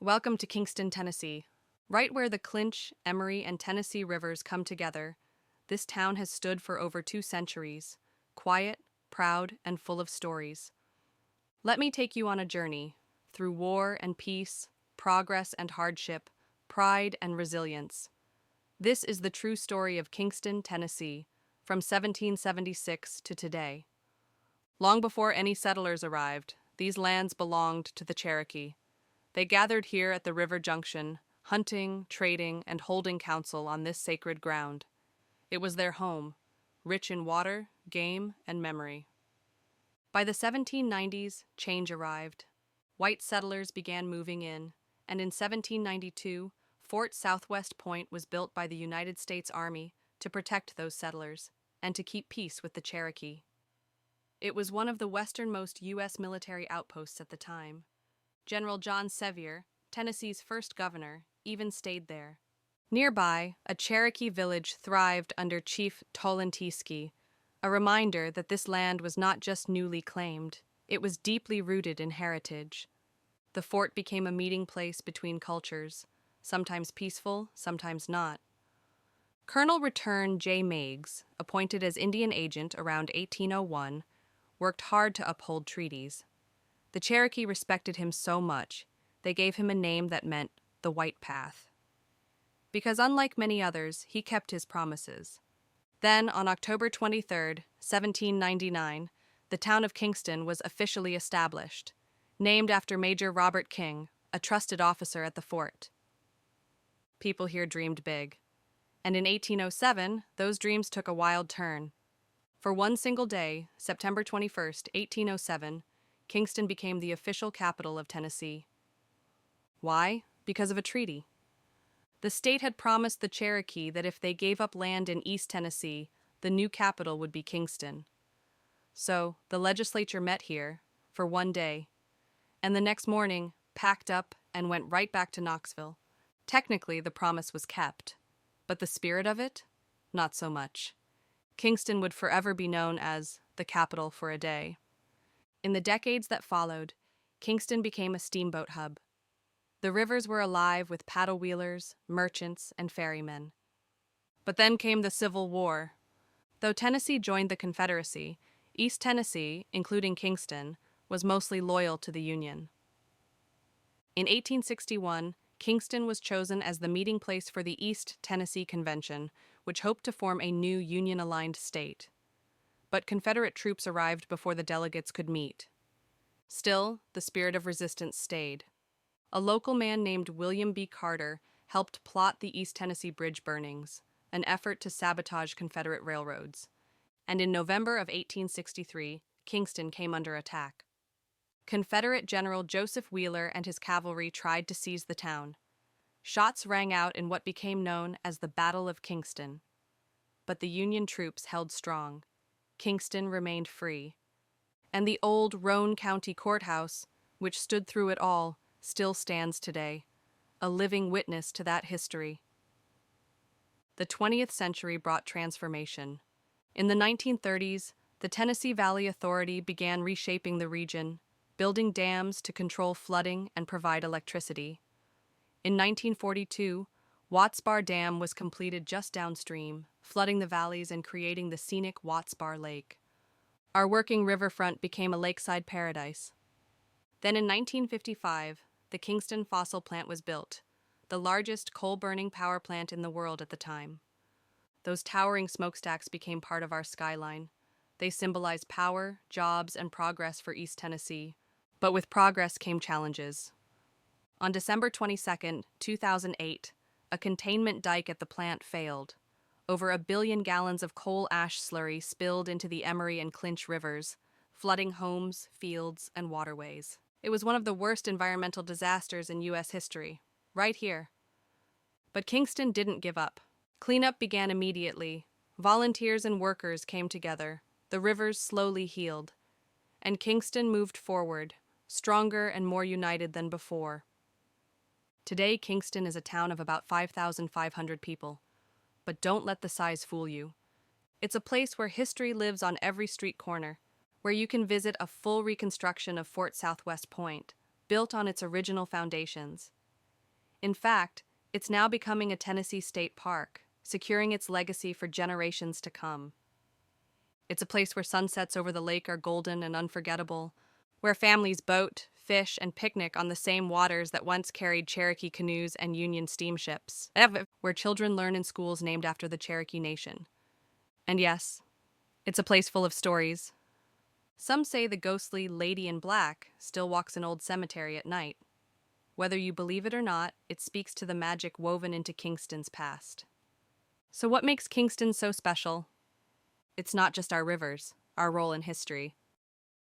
Welcome to Kingston, Tennessee. Right where the Clinch, Emory, and Tennessee rivers come together, this town has stood for over 2 centuries, quiet, proud, and full of stories. Let me take you on a journey through war and peace, progress and hardship, pride and resilience. This is the true story of Kingston, Tennessee, from 1776 to today. Long before any settlers arrived, these lands belonged to the Cherokee. They gathered here at the river junction, hunting, trading, and holding council on this sacred ground. It was their home, rich in water, game, and memory. By the 1790s, change arrived. White settlers began moving in, and in 1792, Fort Southwest Point was built by the United States Army to protect those settlers and to keep peace with the Cherokee. It was one of the westernmost U.S. military outposts at the time. General John Sevier, Tennessee's first governor, even stayed there. Nearby, a Cherokee village thrived under Chief Tolentesky, a reminder that this land was not just newly claimed, it was deeply rooted in heritage. The fort became a meeting place between cultures, sometimes peaceful, sometimes not. Colonel Return J. Meigs, appointed as Indian agent around 1801, worked hard to uphold treaties. The Cherokee respected him so much, they gave him a name that meant the White Path. Because unlike many others, he kept his promises. Then, on October 23, 1799, the town of Kingston was officially established, named after Major Robert King, a trusted officer at the fort. People here dreamed big. And in 1807, those dreams took a wild turn. For one single day, September 21, 1807, Kingston became the official capital of Tennessee. Why? Because of a treaty. The state had promised the Cherokee that if they gave up land in East Tennessee, the new capital would be Kingston. So, the legislature met here, for one day, and the next morning packed up and went right back to Knoxville. Technically, the promise was kept, but the spirit of it? Not so much. Kingston would forever be known as the capital for a day. In the decades that followed, Kingston became a steamboat hub. The rivers were alive with paddle wheelers, merchants, and ferrymen. But then came the Civil War. Though Tennessee joined the Confederacy, East Tennessee, including Kingston, was mostly loyal to the Union. In 1861, Kingston was chosen as the meeting place for the East Tennessee Convention, which hoped to form a new Union-aligned state. But Confederate troops arrived before the delegates could meet. Still, the spirit of resistance stayed. A local man named William B. Carter helped plot the East Tennessee Bridge burnings, an effort to sabotage Confederate railroads. And in November of 1863, Kingston came under attack. Confederate General Joseph Wheeler and his cavalry tried to seize the town. Shots rang out in what became known as the Battle of Kingston. But the Union troops held strong. Kingston remained free. And the old Roane County Courthouse, which stood through it all, still stands today, a living witness to that history. The 20th century brought transformation. In the 1930s, the Tennessee Valley Authority began reshaping the region, building dams to control flooding and provide electricity. In 1942, Watts Bar Dam was completed just downstream, flooding the valleys and creating the scenic Watts Bar Lake. Our working riverfront became a lakeside paradise. Then in 1955, the Kingston Fossil Plant was built, the largest coal-burning power plant in the world at the time. Those towering smokestacks became part of our skyline. They symbolized power, jobs, and progress for East Tennessee. But with progress came challenges. On December 22, 2008, a containment dike at the plant failed. Over 1 billion gallons of coal ash slurry spilled into the Emory and Clinch rivers, flooding homes, fields, and waterways. It was one of the worst environmental disasters in U.S. history, right here. But Kingston didn't give up. Cleanup began immediately. Volunteers and workers came together. The rivers slowly healed. And Kingston moved forward, stronger and more united than before. Today, Kingston is a town of about 5,500 people. But don't let the size fool you. It's a place where history lives on every street corner, where you can visit a full reconstruction of Fort Southwest Point, built on its original foundations. In fact, it's now becoming a Tennessee state park, securing its legacy for generations to come. It's a place where sunsets over the lake are golden and unforgettable, where families boat, fish, and picnic on the same waters that once carried Cherokee canoes and Union steamships, where children learn in schools named after the Cherokee Nation. And yes, it's a place full of stories. Some say the ghostly Lady in Black still walks an old cemetery at night. Whether you believe it or not, it speaks to the magic woven into Kingston's past. So what makes Kingston so special? It's not just our rivers, our role in history.